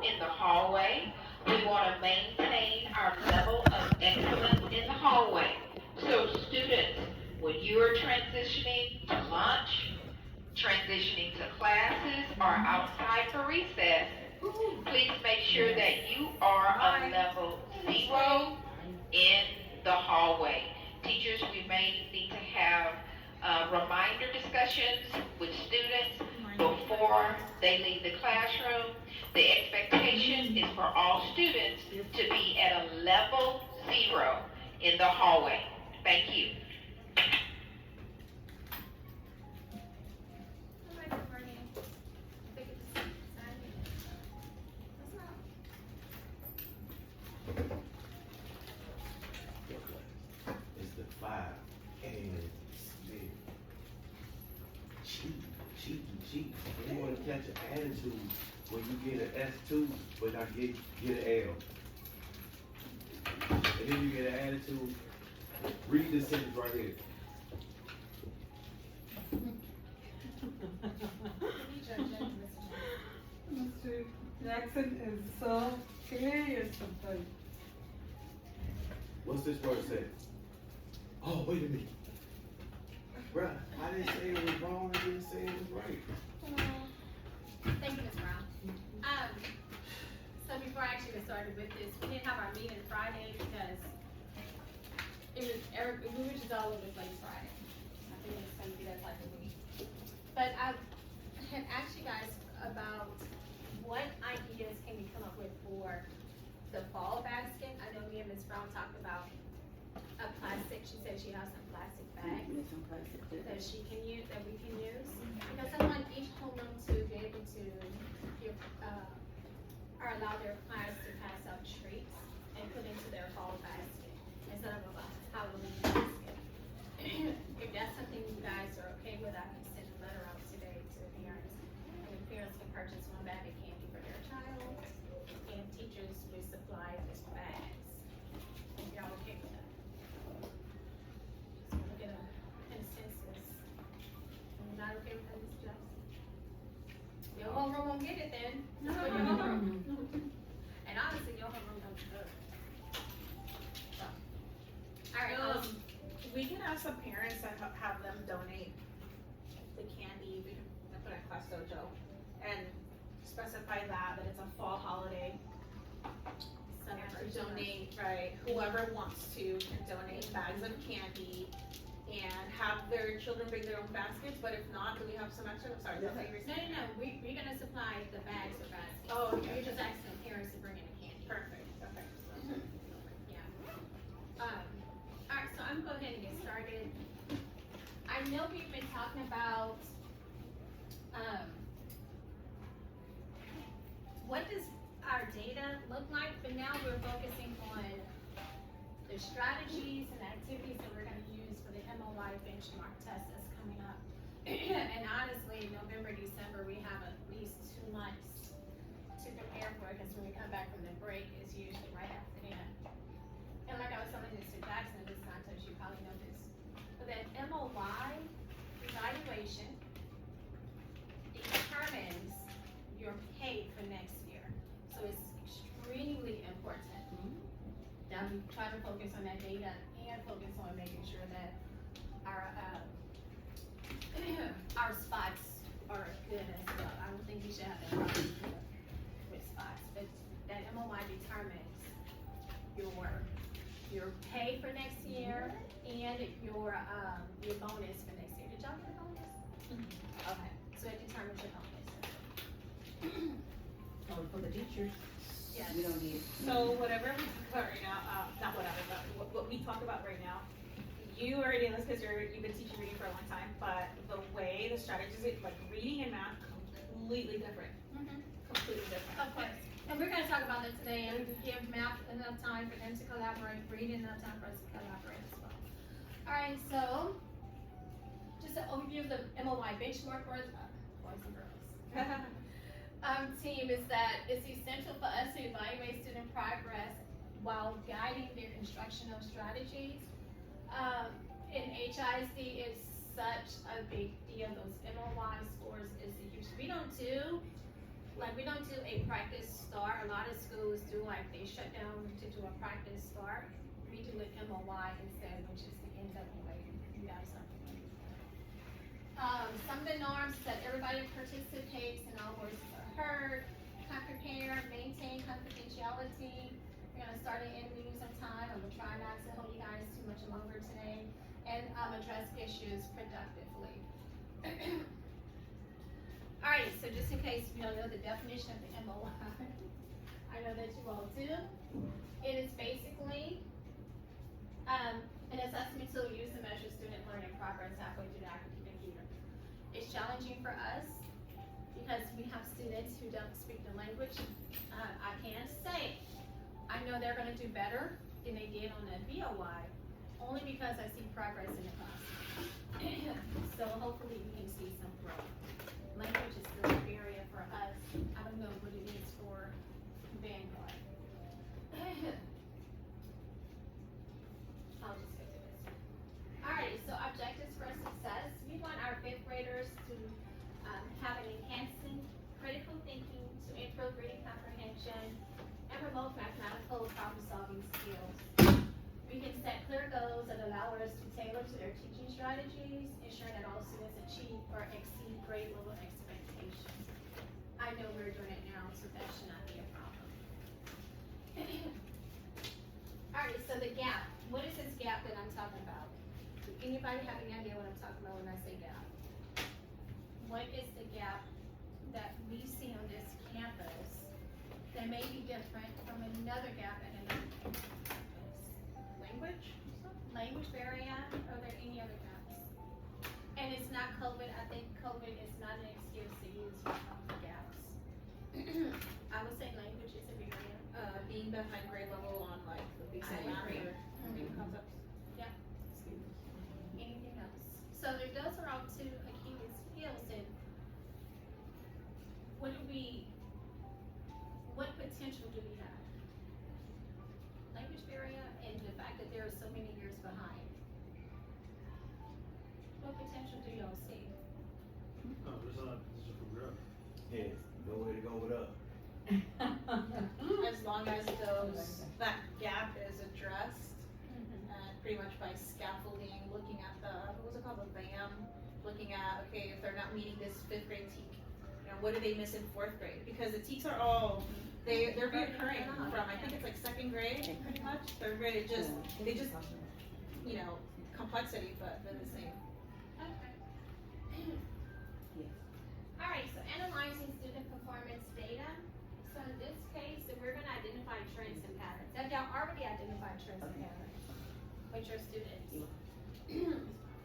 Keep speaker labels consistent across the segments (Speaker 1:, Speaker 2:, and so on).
Speaker 1: in the hallway. We want to maintain our level of excellence in the hallway. So students, when you are transitioning to lunch, transitioning to classes, or outside for recess, please make sure that you are a level 0 in the hallway. Teachers, we may need to have reminder discussions with students before they leave the classroom. The expectation is for all students to be at a level 0 in the hallway. Thank you.
Speaker 2: Hi, good morning. Thank you for signing. What's up?
Speaker 3: It's the 5 and yeah. Cheat. You want to catch an attitude when you get an S2, but I get an L. And then you get an attitude. Read this sentence right here.
Speaker 4: Mr. Jackson is so serious sometimes.
Speaker 3: What's this word say? Oh, wait a minute. Bruh, I didn't say it was wrong, I didn't say it was right.
Speaker 2: Thank you, Ms. Brown. So before I actually get started with this, we didn't have our meeting Friday because we were just all over the place Friday. I think it's gonna be that type of week. But I had asked you guys about what ideas can we come up with for the fall basket. I know me and Ms. Brown talked about a plastic, she said she has some plastic bags that she can use, that we can use. Because I want each homeroom to be able to give, or allow their class to pass out treats and put into their fall basket instead of a Halloween basket. If that's something you guys are okay with, I can send a letter out today to the parents. And the parents can purchase one bag of candy for their child, and teachers will supply with bags. If y'all okay with that? So we'll get a consensus. You're not okay with that, Ms. Johnson? Your homeroom won't get it then. That's what your homeroom. And honestly, your homeroom don't deserve it. So. Alright,
Speaker 5: We can ask some parents and have them donate the candy, we can put it in Class Dojo, and specify that it's a fall holiday. And donate, right, whoever wants to can donate bags of candy and have their children bring their own baskets, but if not, do we have some extra? I'm sorry, is that what you were saying?
Speaker 2: No, we're gonna supply the bags or baskets.
Speaker 5: Oh, okay.
Speaker 2: We're just asking parents to bring in the candy.
Speaker 5: Perfect, okay.
Speaker 2: Yeah. Alright, so I'm going to go ahead and get started. I know we've been talking about, what does our data look like, but now we're focusing on the strategies and activities that we're gonna use for the MOI benchmark test that's coming up. And honestly, November, December, we have at least 2 months to prepare for it, because when we come back from the break, it's usually right after then. And like I was telling Mr. Jackson, this contest, you probably know this, but that MOI evaluation determines your pay for next year. So it's extremely important that we try to focus on that data and focus on making sure that our our spots are good as well. I don't think we should have that problem with spots, but that MOI determines your pay for next year and your bonus for next year. Did y'all get a bonus? Okay, so it determines your bonus.
Speaker 6: Oh, for the teachers,
Speaker 2: Yes.
Speaker 6: we don't need.
Speaker 5: So whatever we talk about right now, not whatever, but what we talk about right now, you already know this because you've been teaching reading for a long time, but the way the strategies, like reading and math, completely different. Completely different.
Speaker 2: Of course. And we're gonna talk about that today and give math enough time for them to collaborate, reading enough time for us to collaborate as well. Alright, so just an overview of the MOI benchmark for us, boys and girls. Team is that it's essential for us to evaluate student progress while guiding their instructional strategies. In HISD, it's such a big deal. Those MOI scores is huge. We don't do Like, we don't do a practice start, a lot of schools do, like, they shut down to do a practice start. We do an MOY instead, which is the NWA, you guys are familiar with that. Some of the norms that everybody participates and all voices are heard, come prepared, maintain confidentiality. We're gonna start at interviews on time, I'm gonna try not to hold you guys too much longer today, and, address issues productively. Alright, so just in case you don't know the definition of the MOI, I know that you all do. It is basically, an assessment tool used to measure student learning progress halfway through the academic year. It's challenging for us because we have students who don't speak the language. I can say, I know they're gonna do better than they did on the VOY, only because I see progress in the class. So hopefully we can see some growth. Language is still a barrier for us. I don't know what it is for Vanguard. I'll just get to this. Alright, so objectives for success. We want our fifth graders to have an enhancing critical thinking, to improve reading comprehension, and promote mathematical problem-solving skills. We can set clear goals that allow us to tailor to their teaching strategies, ensuring that all students achieve or exceed grade level expectations. I know we're doing it now, so that should not be a problem. Alright, so the gap. What is this gap that I'm talking about? Do anybody have any idea what I'm talking about when I say gap? What is the gap that we see on this campus that may be different from another gap at another campus?
Speaker 5: Language?
Speaker 2: Language barrier, are there any other gaps? And it's not COVID, I think COVID is not an excuse to use for gaps. I would say language is a barrier.
Speaker 5: Being behind grade level on like the basic
Speaker 2: I
Speaker 5: math
Speaker 2: agree.
Speaker 5: or reading concepts.
Speaker 2: Anything else? So if those are all two Achilles heels, then what potential do we have? Language barrier and the fact that there are so many years behind. What potential do y'all see?
Speaker 6: No, there's not, this is for growth.
Speaker 3: Yes, no way to go with up.
Speaker 5: As long as that gap is addressed, and pretty much by scaffolding, looking at what was it called, the BAM, looking at, okay, if they're not meeting this fifth grade TEK, what do they miss in fourth grade? Because the TEKs are all, they're reoccurring from, I think it's like second grade, pretty much, third grade, they just, complexity, but they're the same.
Speaker 2: Okay. Alright, so analyzing student performance data. So in this case, we're gonna identify trends and patterns. Have y'all already identified trends and patterns with your students?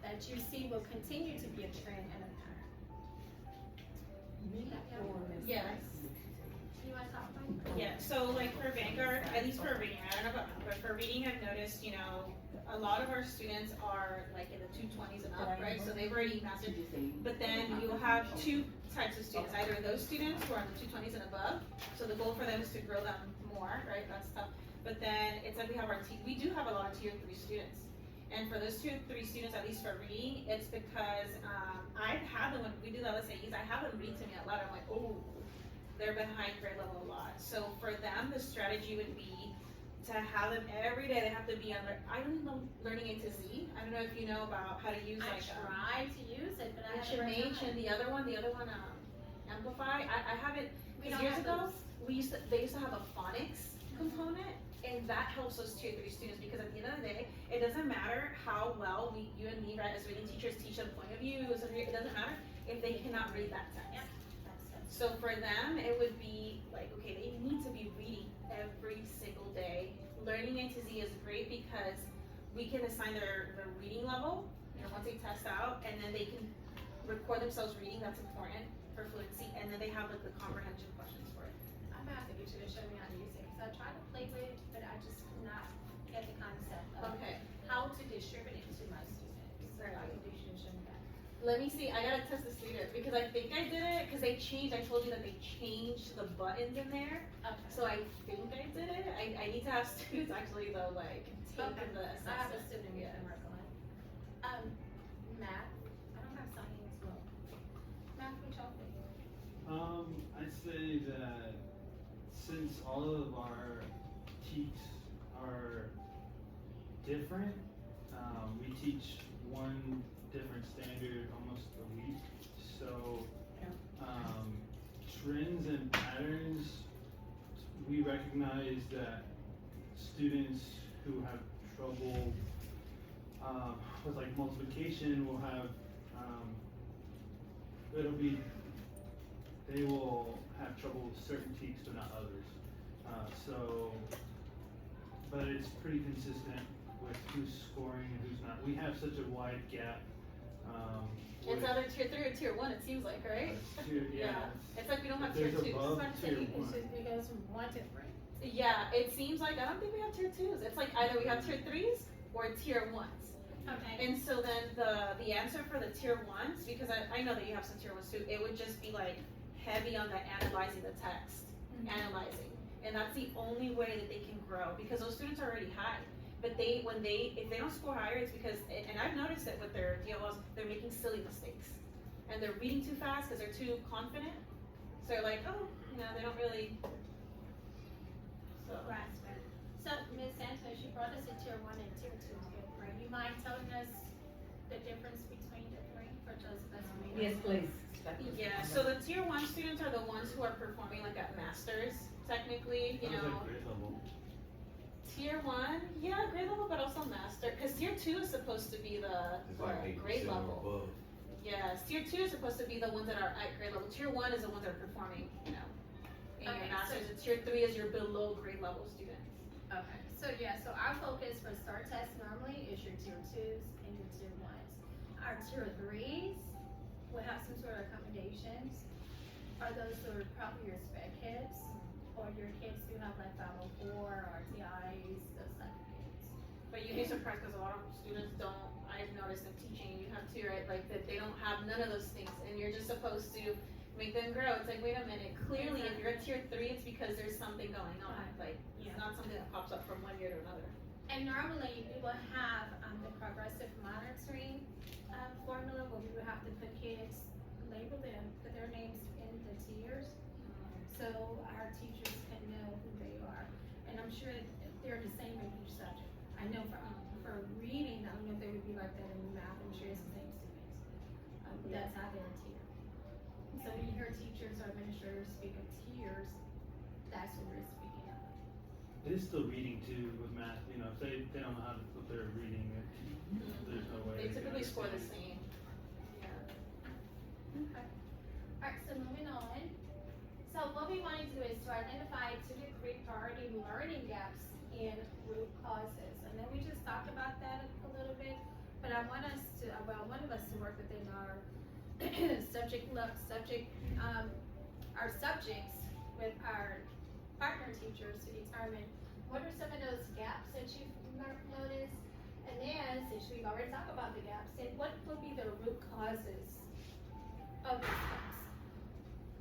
Speaker 2: That you see will continue to be a trend and a pattern.
Speaker 5: Yes.
Speaker 2: You wanna talk about it?
Speaker 5: Yeah, so like for Vanguard, at least for reading, I don't know about math, but for reading, I've noticed, a lot of our students are like in the 220s and up, right? So they've already mastered. But then you'll have two types of students, either those students who are in the 220s and above, so the goal for them is to grow them more, right? That's tough. But then it's like we do have a lot of tier 3 students. And for those tier 3 students, at least for reading, it's because I've had them, when we do the LSAEs, I have them read to me out loud. I'm like, oh, they're behind grade level a lot. So for them, the strategy would be to have them every day, they have to be on I don't know, learning A to Z. I don't know if you know about how to use
Speaker 2: I
Speaker 5: like
Speaker 2: tried to use it, but I haven't
Speaker 5: HMH and the other one, Amplify. I haven't,
Speaker 2: We
Speaker 5: because
Speaker 2: don't
Speaker 5: years
Speaker 2: have
Speaker 5: ago,
Speaker 2: those.
Speaker 5: they used to have a phonics component, and that helps us tier 3 students, because at the end of the day, it doesn't matter how well you and me, right, as reading teachers teach them point of views, it doesn't matter if they cannot read that text.
Speaker 2: Yep.
Speaker 5: So for them, it would be like, okay, they need to be reading every single day. Learning A to Z is great because we can assign their reading level, once they test out, and then they can record themselves reading, that's important for fluency, and then they have like the comprehension questions for it.
Speaker 2: I'm gonna have to get you to show me how to use it, because I tried to play with it, but I just could not get the concept of
Speaker 5: Okay,
Speaker 2: how to distribute it to my students. So I can get you to show me that.
Speaker 5: let me see, I gotta test the students, because I think I did it, because I told you that they changed the buttons in there.
Speaker 2: Okay.
Speaker 5: So I think I did it. I need to have students actually though, like take
Speaker 2: Okay.
Speaker 5: the
Speaker 2: I have a
Speaker 5: assessment.
Speaker 2: student we can work on. Math, I don't have science, well, math, which y'all think?
Speaker 6: I I'd say that since all of our teaks are different, we teach one different standard almost a week. So, trends and patterns, we recognize that students who have trouble with like multiplication will have, they will have trouble with certain teaks but not others. But it's pretty consistent with who's scoring and who's not. We have such a wide gap.
Speaker 5: It's
Speaker 6: with-
Speaker 5: either tier 3 or tier 1, it seems like, right?
Speaker 6: It's yeah.
Speaker 5: It's like we don't have
Speaker 6: But
Speaker 5: tier
Speaker 6: there's
Speaker 5: 2s.
Speaker 6: above
Speaker 2: So I'm
Speaker 6: tier
Speaker 2: saying
Speaker 6: one.
Speaker 2: it's just because from 1 to 3.
Speaker 5: Yeah, it seems like, I don't think we have tier 2s. It's like either we have tier 3s or tier 1s.
Speaker 2: Okay.
Speaker 5: And so then the answer for the tier 1s, because I know that you have some tier 1s too, it would just be like heavy on the analyzing the text, analyzing. And that's the only way that they can grow, because those students are already high. But if they don't score higher, it's because, and I've noticed it with their DLLs, they're making silly mistakes. And they're reading too fast because they're too confident. So they're like, oh, they don't really, so.
Speaker 2: Grasp it. So, Ms. Santos, you brought us a tier 1 and tier 2 good, right? You mind telling us the difference between the three for those of us who may
Speaker 7: Yes,
Speaker 2: not?
Speaker 7: please.
Speaker 5: Yeah, so the tier 1 students are the ones who are performing like at masters, technically,
Speaker 6: That was like grade level.
Speaker 5: Tier 1, yeah, grade level, but also master, because tier 2 is supposed to be the
Speaker 3: It's like
Speaker 5: grade
Speaker 3: 80% or
Speaker 5: level.
Speaker 3: above.
Speaker 5: Yes, tier 2 is supposed to be the ones that are at grade level. Tier 1 is the ones that are performing, in your
Speaker 2: Okay,
Speaker 5: masters.
Speaker 2: so-
Speaker 5: And tier 3 is your below grade level students.
Speaker 2: Okay, so yeah, so our focus for STAR test normally is your tier 2s and your tier 1s. Our tier 3s will have some sort of accommodations. Are those who are probably your spec kids, or your kids who have like 504, RTIs, those type of kids?
Speaker 5: But you'd be surprised because a lot of students don't, I've noticed in teaching, you have to, right, like that they don't have none of those things and you're just supposed to make them grow. It's like, wait a minute, clearly if you're at tier 3, it's because there's something going on. Like,
Speaker 2: Yeah.
Speaker 5: it's not something that pops up from one year to another.
Speaker 2: And normally we will have the progressive monitoring formula where we would have to put kids, label them, put their names in the tiers, so our teachers can know who they are. And I'm sure they're the same in each subject. I know for reading, I don't know if they would be like that in math, I'm sure it's the same students. That's how they're tiered. So when you hear teachers or administrators speak of tiers, that's what we're speaking of.
Speaker 6: It is still reading too with math, if they don't know how to put their reading, there's no way.
Speaker 5: They
Speaker 6: can
Speaker 5: typically score the
Speaker 6: understand.
Speaker 5: same. Yeah.
Speaker 2: Okay. Alright, so moving on. So what we want to do is to identify 2 to 3 priority learning gaps in root causes. And then we just talked about that a little bit, but I want us to, one of us to work within our our subjects with our partner teachers to determine what are some of those gaps that you've noticed. And then, since we've already talked about the gaps, then what would be the root causes of these gaps?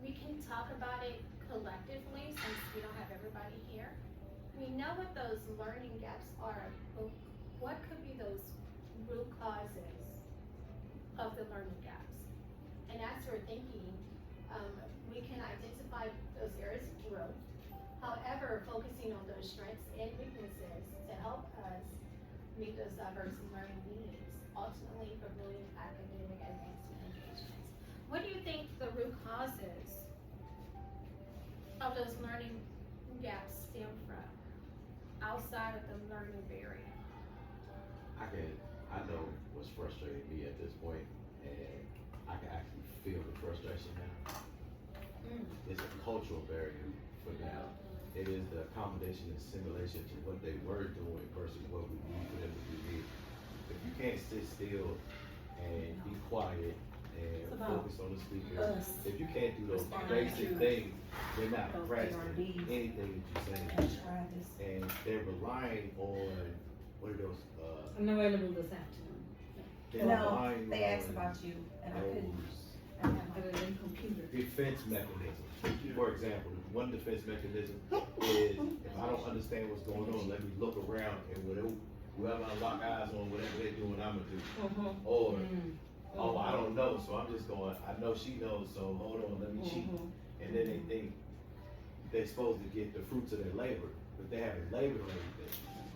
Speaker 2: We can talk about it collectively since we don't have everybody here. We know what those learning gaps are, but what could be those root causes of the learning gaps? And as we're thinking, we can identify those areas of growth. However, focusing on those strengths and weaknesses to help us meet those diverse learning needs, ultimately for building academic advancement engagements. What do you think the root causes of those learning gaps stem from, outside of the learning barrier?
Speaker 3: I know what's frustrating me at this point, and I can actually feel the frustration now. It's a cultural barrier for now. It is the accommodation and simulation to what they were doing versus what we need for them to do here. If you can't sit still and be quiet and focus on the speaker,
Speaker 7: Us.
Speaker 3: if you can't do those
Speaker 7: Respond
Speaker 3: basic
Speaker 7: to
Speaker 3: things, they're not
Speaker 7: those
Speaker 3: practicing
Speaker 7: ARDs.
Speaker 3: anything that you're saying.
Speaker 7: Let's try this.
Speaker 3: And they're relying on, what are those,
Speaker 7: I'm available this afternoon.
Speaker 3: they're
Speaker 8: No,
Speaker 3: relying
Speaker 8: they asked
Speaker 3: on
Speaker 8: about you, and I couldn't,
Speaker 3: those
Speaker 8: I didn't have
Speaker 7: But
Speaker 8: my-
Speaker 7: it ain't computer.
Speaker 3: defense mechanisms. For example, one defense mechanism is, if I don't understand what's going on, let me look around and whoever I lock eyes on, whatever they're doing, I'm gonna do. Or, oh, I don't know, so I'm just going, I know she knows, so hold on, let me cheat. And then they think they're supposed to get the fruits of their labor, but they haven't labored on anything.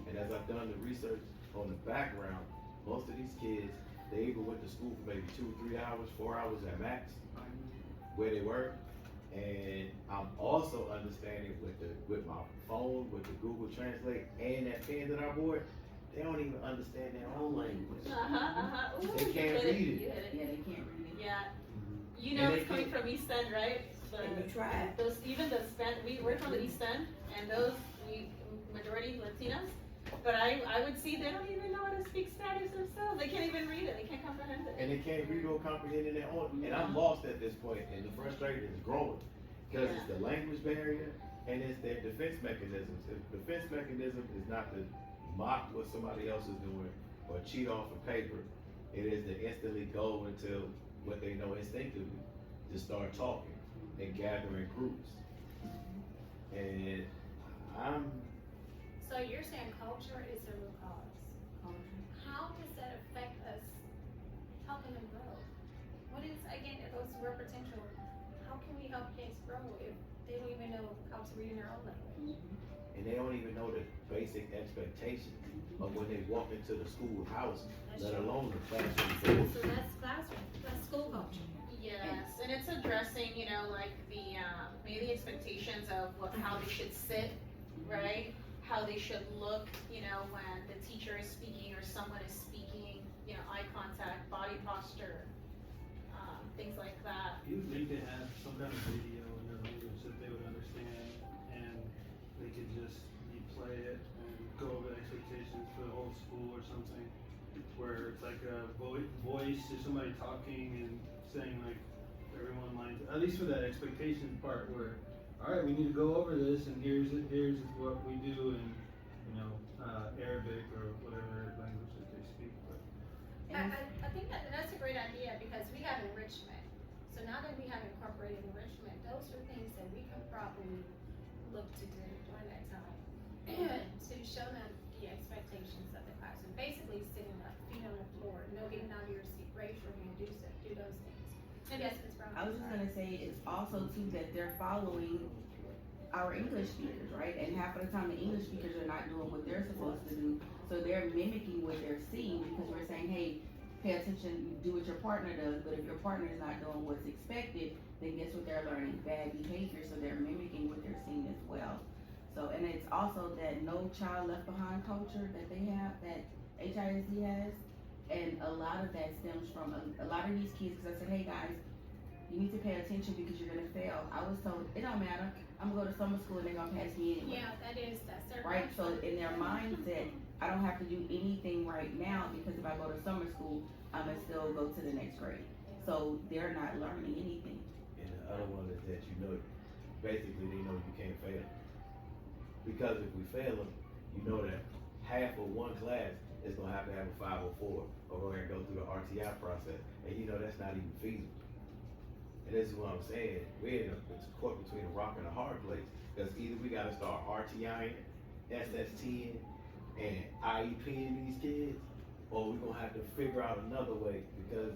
Speaker 3: And as I've done the research on the background, most of these kids, they either went to school for maybe 2, 3 hours, 4 hours at max, where they were. And I'm also understanding with my phone, with the Google Translate, and that pen that I bought, they don't even understand their own language.
Speaker 5: Ooh,
Speaker 3: They
Speaker 5: you
Speaker 3: can't
Speaker 5: hit
Speaker 3: read it.
Speaker 5: You hit it.
Speaker 8: Yeah, they can't read it.
Speaker 5: Yeah. You
Speaker 3: And
Speaker 5: know
Speaker 3: they
Speaker 5: it's coming
Speaker 3: can't-
Speaker 5: from East End, right?
Speaker 8: And we tried.
Speaker 5: Those, even the we're from the East End, and those, majority Latinas, but I would see they don't even know how to speak Spanish themselves. They can't even read it. They can't comprehend it.
Speaker 3: And they can't read or comprehend in their own. And I'm lost at this point, and the frustration is growing. Because it's the language barrier, and it's their defense mechanisms. The defense mechanism is not to mock what somebody else is doing or cheat off of paper. It is to instantly go into what they know instinctively, to start talking and gathering groups. And I'm,
Speaker 2: So you're saying culture is the root cause. How does that affect us helping them grow? What is, again, it goes to real potential. How can we help kids grow if they don't even know how to read in their own language?
Speaker 3: and they don't even know the basic expectations of when they walk into the schoolhouse, let alone the classroom.
Speaker 2: So that's classroom, that's school culture.
Speaker 5: Yes, and it's addressing, you know, like the, maybe expectations of how they should sit, right? How they should look, you know, when the teacher is speaking or someone is speaking, you know, eye contact, body posture, things like that.
Speaker 6: You would think they have some kind of video in their language that they would understand, and they could just replay it and go over the expectations for the whole school or something, where it's like a voice or somebody talking and saying like everyone lines, at least for that expectation part where, all right, we need to go over this, and here's what we do in, you know, Arabic or whatever language that they speak. But
Speaker 2: I think that's a great idea because we have enrichment. So now that we have incorporated enrichment, those are things that we can probably look to do during that time. To show them the expectations of the classroom. Basically sitting up, feet on the floor, no getting out of your seat, raise your hand, do those things. Yes, Ms. Brown.
Speaker 8: I was just gonna say, it's also too that they're following our English speakers, right? And half of the time, the English speakers are not doing what they're supposed to do, so they're mimicking what they're seeing, because we're saying, hey, pay attention, do what your partner does, but if your partner is not doing what's expected, then guess what they're learning? Bad behavior, so they're mimicking what they're seeing as well. So, and it's also that no child left behind culture that they have, that HISD has, and a lot of that stems from a lot of these kids, because I said, hey guys, you need to pay attention because you're gonna fail. I was told, it don't matter, I'm gonna go to summer school and they're gonna pass me anyway.
Speaker 2: Yeah, that's their.
Speaker 8: Right, so in their mindset, I don't have to do anything right now, because if I go to summer school, I'm gonna still go to the next grade. So they're not learning anything.
Speaker 3: And the other one is that basically they know you can't fail. Because if we fail them, you know that half of one class is gonna have to have a 504, or we're gonna go through the RTI process, and you know that's not even feasible. And this is what I'm saying, we're in a caught between a rock and a hard place, because either we gotta start RTIing, SSTing, and IEPing these kids, or we're gonna have to figure out another way, because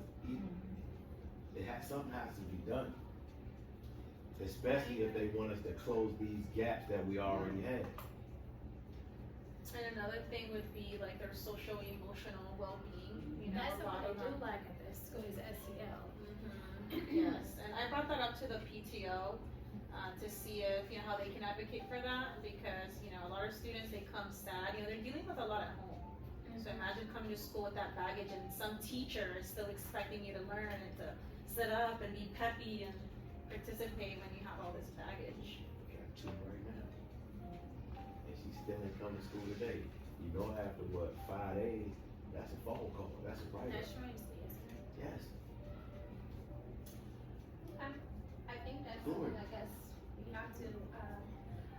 Speaker 3: something has to be done. Especially if they want us to close these gaps that we already had.
Speaker 5: And another thing would be like their social emotional well-being, you know,
Speaker 2: That's
Speaker 5: a lot
Speaker 2: what I
Speaker 5: of
Speaker 2: do
Speaker 5: them.
Speaker 2: like at this school is SEL.
Speaker 5: Yes, and I brought that up to the PTO, to see if, you know, how they can advocate for that, because, you know, a lot of students, they come sad, you know, they're dealing with a lot at home. So imagine coming to school with that baggage, and some teacher is still expecting you to learn and to sit up and be peppy and participate when you have all this baggage.
Speaker 3: Got two right now. And she still ain't come to school today. You know, after what, 5 days, that's a phone call, that's a write-up.
Speaker 2: That's Wednesday, isn't it?
Speaker 3: Yes.
Speaker 2: I think that's
Speaker 3: Good.
Speaker 2: something I guess we have to,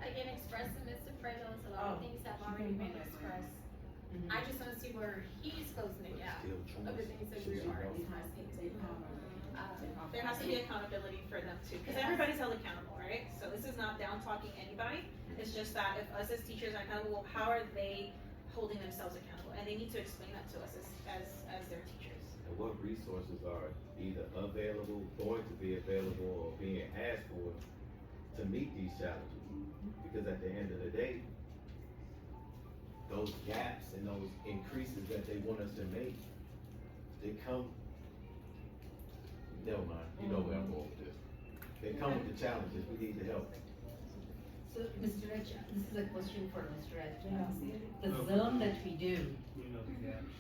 Speaker 2: again, express to Mr. Fredos, a lot of things have already been expressed. I just wanna see where he's closing the gap
Speaker 3: Still
Speaker 2: of the
Speaker 3: true.
Speaker 2: things that we're already discussing.
Speaker 5: There has to be accountability for them too, because everybody's held accountable, right? So this is not down talking anybody, it's just that if us as teachers are accountable, how are they holding themselves accountable? And they need to explain that to us as their teachers.
Speaker 3: And what resources are either available, going to be available, or being asked for to meet these challenges. Because at the end of the day, those gaps and those increases that they want us to make, they come, never mind, you know where I'm going with this. They come with the challenges, we need the help.
Speaker 7: So, Mr. Raj, this is a question for Mr. Raj. The
Speaker 6: Okay.
Speaker 7: zone that we do,
Speaker 6: We know the gaps.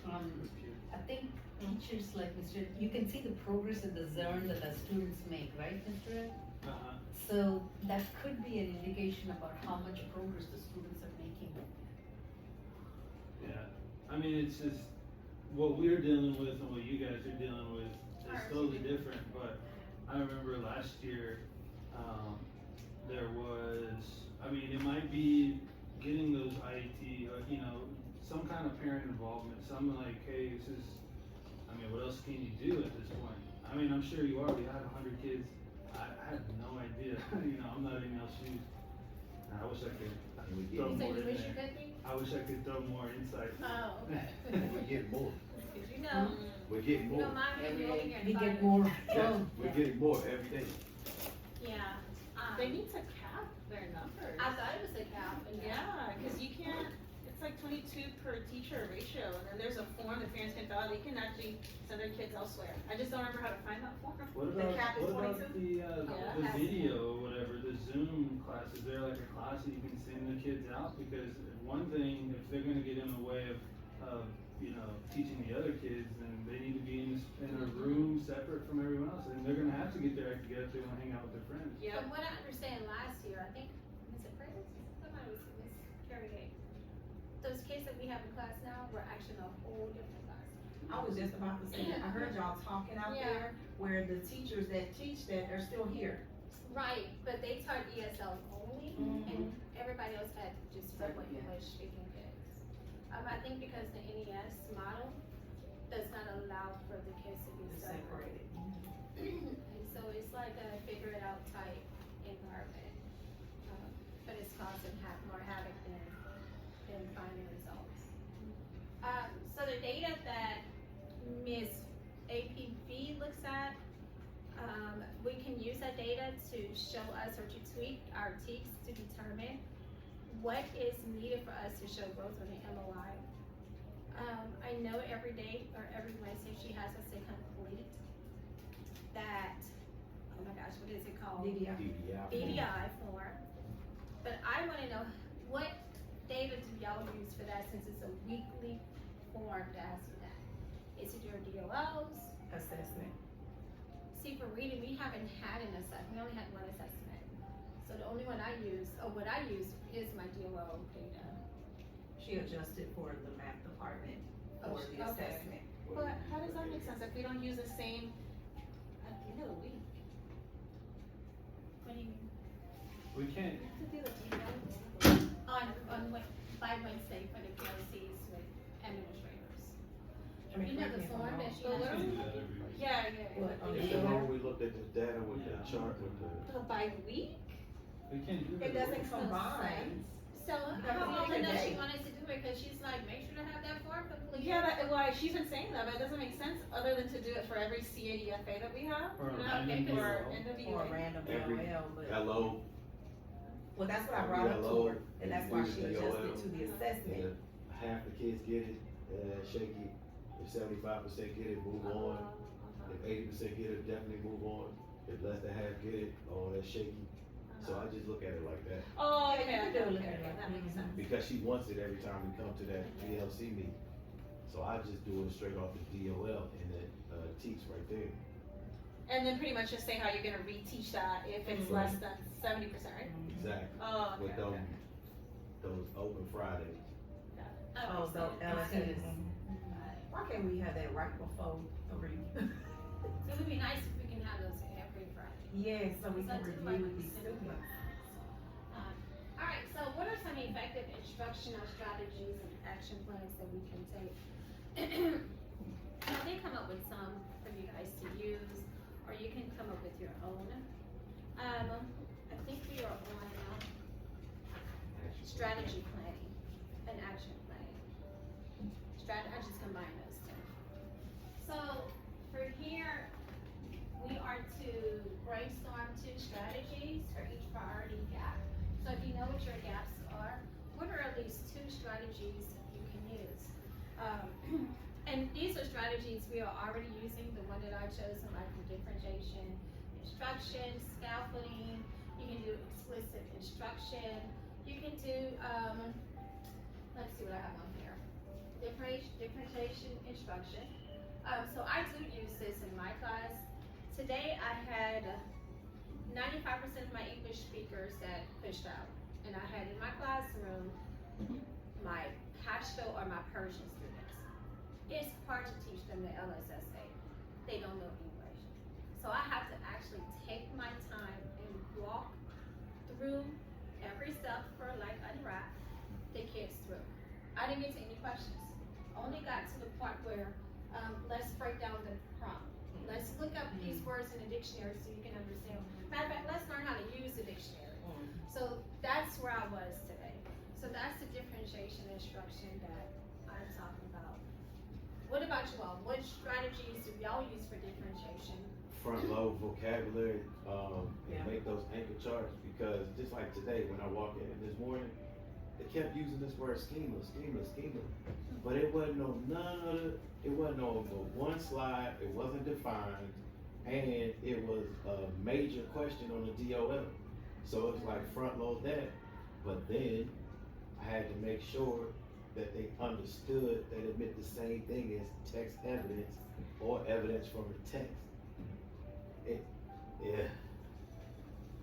Speaker 7: I think teachers like Mr., you can see the progress in the zone that the students make, right, Mr. Raj?
Speaker 6: Uh-huh.
Speaker 7: So that could be an indication about how much progress the students are making.
Speaker 6: Yeah, I mean, it's just, what we're dealing with and what you guys are dealing with is totally different, but I remember last year, there was, I mean, it might be getting those IET, you know, some kind of parent involvement, some like, hey, this is, I mean, what else can you do at this point? I mean, I'm sure you already had 100 kids, I had no idea, you know, I'm not in y'all's shoes. I wish I could
Speaker 3: And we
Speaker 6: throw
Speaker 3: get,
Speaker 2: So
Speaker 6: more
Speaker 2: you
Speaker 6: in
Speaker 2: wish you
Speaker 6: there.
Speaker 2: could be?
Speaker 6: I wish I could throw more insight.
Speaker 2: Oh, okay.
Speaker 3: we get more,
Speaker 2: Cause you know,
Speaker 3: we're getting
Speaker 2: you
Speaker 3: more.
Speaker 2: don't mind
Speaker 7: Every
Speaker 2: me over
Speaker 7: day,
Speaker 2: here.
Speaker 7: we get
Speaker 2: fighting.
Speaker 7: more.
Speaker 3: Yes, we're getting more every day.
Speaker 5: Yeah, they need to cap their numbers.
Speaker 2: I thought it was a cap, and
Speaker 5: Yeah, cause you can't, it's like 22 per teacher ratio, and then there's a form that parents can fill out, they can actually send their kids elsewhere. I just don't remember how to find that form.
Speaker 6: What
Speaker 5: The cap is
Speaker 6: about
Speaker 5: 22?
Speaker 6: the
Speaker 5: Yeah.
Speaker 6: video or whatever, the Zoom class, is there like a class that you can send the kids out? Because one thing, if they're gonna get in the way of, you know, teaching the other kids, then they need to be in a room separate from everyone else, and they're gonna have to get their act together if they wanna hang out with their friends.
Speaker 5: Yep.
Speaker 2: From what I understand last year, I think, Ms. Prentice, somebody was Miss Carrie Gay. Those kids that we have in class now were actually in a whole different class.
Speaker 9: I was just about to say, I heard y'all talking out
Speaker 2: Yeah.
Speaker 9: there, where the teachers that teach that are still here.
Speaker 2: Right, but they taught ESL only, and everybody else had just regular English speaking kids. I think because the NES model does not allow for the kids to be separated. And so it's like a figure it out type environment. But it's causing more havoc than finding results. So the data that Ms. APV looks at, we can use that data to show us or to tweak our TEKS to determine what is needed for us to show growth on the MOI. I know every day or every Wednesday she has us to complete that, oh my gosh, what is it called?
Speaker 9: DDI.
Speaker 2: DDI form. But I wanna know, what data do y'all use for that since it's a weekly form to ask you that? Is it your DOLs?
Speaker 9: Assessment.
Speaker 2: See, for reading, we haven't had an assessment, we only had one assessment. So the only one I use, or what I use, is my DOL data.
Speaker 9: She adjusted for the math department
Speaker 2: Oh,
Speaker 9: for the
Speaker 2: okay.
Speaker 9: assessment.
Speaker 5: But how does that make sense if we don't use the same at the end of the week?
Speaker 2: What do you mean?
Speaker 6: We can't,
Speaker 5: To do the DOL?
Speaker 2: By Wednesday for the PLCs with administrators.
Speaker 9: I mean,
Speaker 2: You know
Speaker 9: correct me
Speaker 2: the
Speaker 9: if I'm
Speaker 2: form that
Speaker 9: wrong.
Speaker 2: she
Speaker 5: But
Speaker 2: has?
Speaker 5: what
Speaker 6: we do that every week.
Speaker 5: Yeah.
Speaker 9: What, on the
Speaker 3: It's the one we looked at the data with the chart with the.
Speaker 5: By week?
Speaker 6: We can't do
Speaker 9: It
Speaker 6: that.
Speaker 9: doesn't combine.
Speaker 2: So
Speaker 9: gotta
Speaker 2: how
Speaker 9: do it
Speaker 2: often does she
Speaker 9: today.
Speaker 2: want us to do it? Cause she's like, make sure to have that form completed.
Speaker 5: Yeah, well, she's been saying that, but it doesn't make sense other than to do it for every CADFA that we have,
Speaker 6: Or
Speaker 5: you
Speaker 6: a
Speaker 5: know,
Speaker 6: random
Speaker 5: or
Speaker 6: DOL.
Speaker 5: NWA.
Speaker 9: Or a random
Speaker 3: Every-
Speaker 9: LOL, but,
Speaker 3: Hello,
Speaker 9: well, that's what I brought up to
Speaker 3: LO,
Speaker 9: her, and that's why
Speaker 3: we
Speaker 9: she
Speaker 3: do the
Speaker 9: adjusted
Speaker 3: DOL.
Speaker 9: to the assessment.
Speaker 3: and half the kids get it, shaky. If 75% get it, move on. If 80% get it, definitely move on. If less than half get it, oh, that's shaky. So I just look at it like that,
Speaker 5: Oh,
Speaker 9: Yeah,
Speaker 5: okay,
Speaker 9: you can
Speaker 5: okay,
Speaker 9: do it
Speaker 5: okay,
Speaker 9: like
Speaker 5: okay,
Speaker 9: that.
Speaker 5: that makes sense.
Speaker 3: because she wants it every time we come to that PLC meeting. So I just do it straight off the DOL and then, teach right there.
Speaker 5: And then pretty much just say how you're gonna reteach that if it's
Speaker 3: Mhm.
Speaker 5: less than 70%, right?
Speaker 3: Exactly,
Speaker 5: Oh, okay,
Speaker 3: with them,
Speaker 5: okay.
Speaker 3: those open Fridays.
Speaker 9: Oh, so LCs. Why can't we have that right before the read?
Speaker 2: It would be nice if we can have those every Friday.
Speaker 9: Yes, so we can
Speaker 2: That's
Speaker 9: review
Speaker 2: like
Speaker 9: with these
Speaker 2: simple.
Speaker 9: students.
Speaker 2: Alright, so what are some effective instructional strategies and action plans that we can take? I did come up with some for you guys to use, or you can come up with your own. I think we are on strategy planning and action planning. I just combined those two. So for here, we are to brainstorm 2 strategies for each priority gap. So if you know what your gaps are, what are at least 2 strategies you can use? And these are strategies we are already using, the one that I chose, like the differentiation, instruction, scaffolding, you can do explicit instruction, you can do, let's see what I have on here. Differentiation instruction. So I do use this in my class. Today I had 95% of my English speakers that pushed out. And I had in my classroom my Pashto or my Persian students. It's hard to teach them the LSSA. They don't know English. So I have to actually take my time and walk through every step for like unwrap the kids through. I didn't get to any questions. Only got to the part where let's break down the prompt. Let's look up these words in the dictionary so you can understand. Matter of fact, let's learn how to use the dictionary. So that's where I was today. So that's the differentiation instruction that I'm talking about. What about you all? What strategies do y'all use for differentiation?
Speaker 3: Front load vocabulary, and make those anchor charts, because just like today, when I walked in this morning, they kept using this word schema. But it wasn't on it wasn't on one slide, it wasn't defined, and it was a major question on the DOL. So it's like front load that, but then I had to make sure that they understood that it meant the same thing as text evidence or evidence from the text.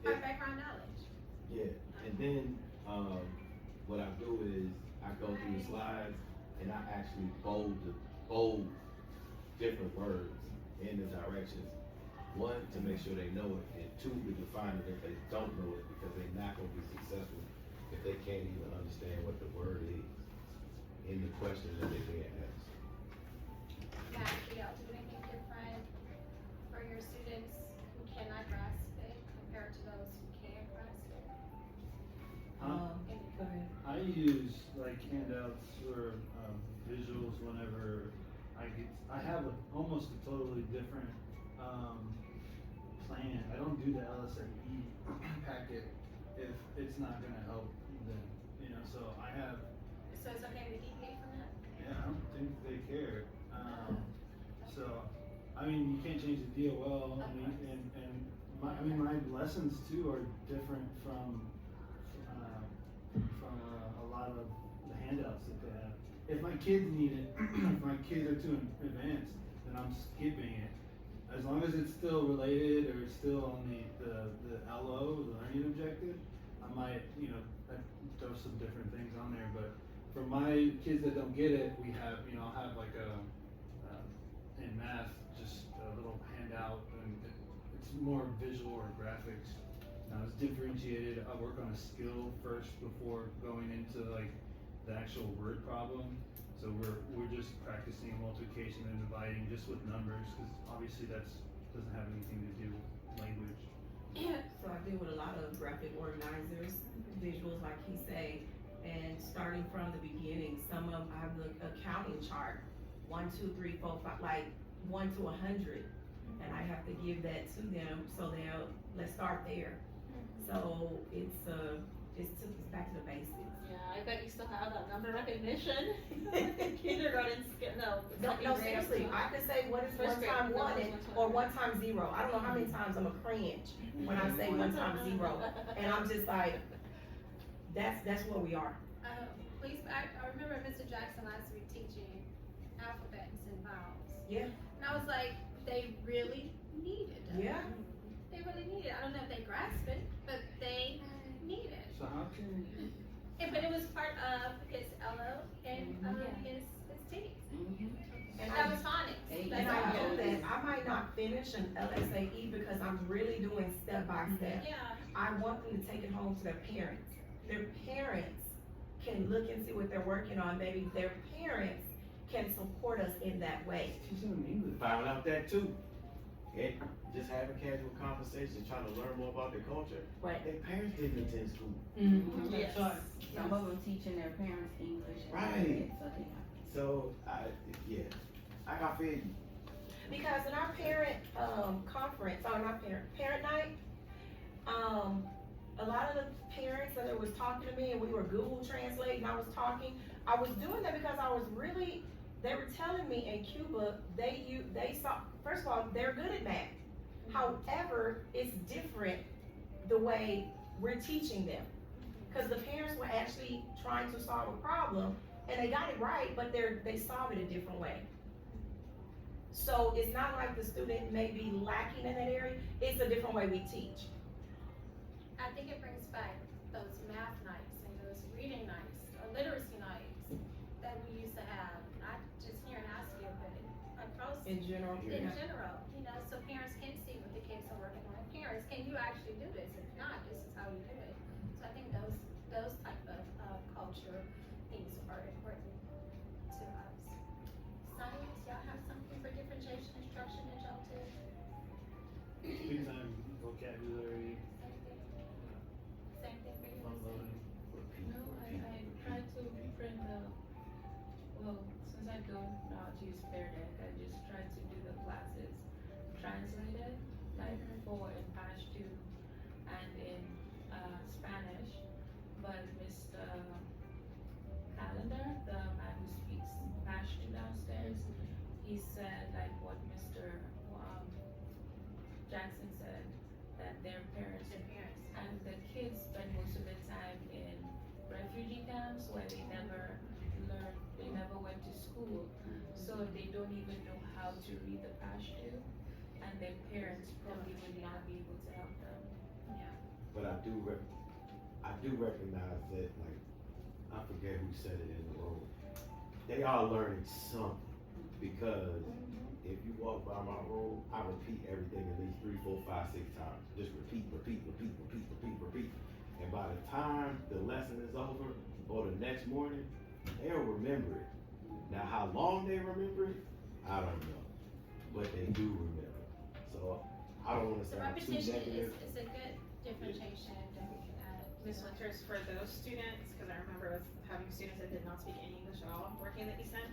Speaker 2: Our background knowledge.
Speaker 3: Yeah, and then, what I do is I go through the slides and I actually bold different words in the directions. One, to make sure they know it, and 2, to define it if they don't know it, because they're not gonna be successful if they can't even understand what the word is in the question that they're being asked.
Speaker 2: Matt, do y'all do anything different for your students who cannot grasp it compared to those who can grasp it?
Speaker 7: Go ahead.
Speaker 6: I use like handouts or visuals whenever I have almost a totally different plan. I don't do the LSAE packet if it's not gonna help them, so I have,
Speaker 2: So it's okay to deviate from that?
Speaker 6: I don't think they care. So, you can't change the DOL, and my lessons too are different from a lot of the handouts that they have. If my kids need it, if my kids are too advanced, then I'm skipping it. As long as it's still related or it's still on the LO, the learning objective, I might, throw some different things on there. But for my kids that don't get it, we have, I'll have like in math, just a little handout, and it's more visual or graphics. Now it's differentiated. I work on a skill first before going into like the actual word problem. So we're just practicing multiplication and dividing just with numbers, because obviously that's doesn't have anything to do with language.
Speaker 8: So I deal with a lot of graphic organizers, visuals like he say, and starting from the beginning, some of them I have the accounting chart, 1, 2, 3, 4, 5, like 1 to 100, and I have to give that to them, so let's start there. So it's took us back to the basics.
Speaker 5: Yeah, I bet you still have that number recognition. Kindergarten,
Speaker 8: No, seriously, I could say what is
Speaker 5: First
Speaker 8: 1
Speaker 5: grade,
Speaker 8: time
Speaker 5: no,
Speaker 8: 1
Speaker 5: it's
Speaker 8: and,
Speaker 5: 1
Speaker 8: or
Speaker 5: time
Speaker 8: 1 time 0. I don't know how many times I'm a cringe when I say 1 time 0, and I'm just like, that's where we are.
Speaker 2: Please, I remember Mr. Jackson last week teaching alphabets and vowels.
Speaker 8: Yeah.
Speaker 2: And I was like, they really needed it.
Speaker 8: Yeah.
Speaker 2: They really need it. I don't know if they grasp it, but they need it.
Speaker 6: So how can
Speaker 2: But it was part of his LO and his T.
Speaker 8: And
Speaker 2: That was phonics.
Speaker 8: And I know that I might not finish an LSAE because I'm really doing step by step.
Speaker 2: Yeah.
Speaker 8: I want them to take it home to their parents. Their parents can look and see what they're working on. Maybe their parents can support us in that way.
Speaker 6: she's in English?
Speaker 3: Found out that too. And just having casual conversations, trying to learn more about their culture.
Speaker 8: Right.
Speaker 3: Their parents didn't attend school.
Speaker 2: Yes.
Speaker 8: Some of them teaching their parents English.
Speaker 3: Right.
Speaker 8: So they have.
Speaker 3: So, I feel you.
Speaker 9: Because in our parent, conference, or not parent night, a lot of the parents that was talking to me and we were Google translating, I was doing that because I was really, they were telling me in Cuba, they saw, first of all, they're good at math. However, it's different the way we're teaching them. Cause the parents were actually trying to solve a problem and they got it right, but they solve it a different way. So it's not like the student may be lacking in that area, it's a different way we teach.
Speaker 2: I think it brings back those math nights and those reading nights, or literacy nights that we used to have, not just here in Askia, but across
Speaker 9: In general.
Speaker 2: in general, you know, so parents can see what the kids are working on. Parents, can you actually do this? If not, this is how you do it. So I think those type of culture things are important to us. Science, y'all have something for differentiation instruction that y'all do?
Speaker 6: Speed time, vocabulary,
Speaker 2: Same thing for you?
Speaker 6: fun loading.
Speaker 10: No, I try to bring well, since I don't know how to use Pear Deck, I just try to do the classes translated, like for in Pashto and in Spanish. But Mr. Calendar, the man who speaks Pashto downstairs, he said like what Mr. Jackson said, that their parents and the kids spend most of their time in refugee camps where they never learned, they never went to school, so they don't even know how to read the Pashto, and their parents probably would not be able to help them.
Speaker 3: But I do recognize that, like, I forget who said it in the room. They are learning something, because if you walk by my room, I repeat everything at least 3, 4, 5, 6 times. Just repeat. And by the time the lesson is over, or the next morning, they'll remember it. Now, how long they remember it, I don't know. But they do remember. So, I don't wanna
Speaker 2: So
Speaker 3: sound too
Speaker 2: repetition
Speaker 3: negative.
Speaker 2: is a good differentiation that we can add.
Speaker 5: Ms. Winters, for those students, because I remember us having students that did not speak any English at all working in the East End,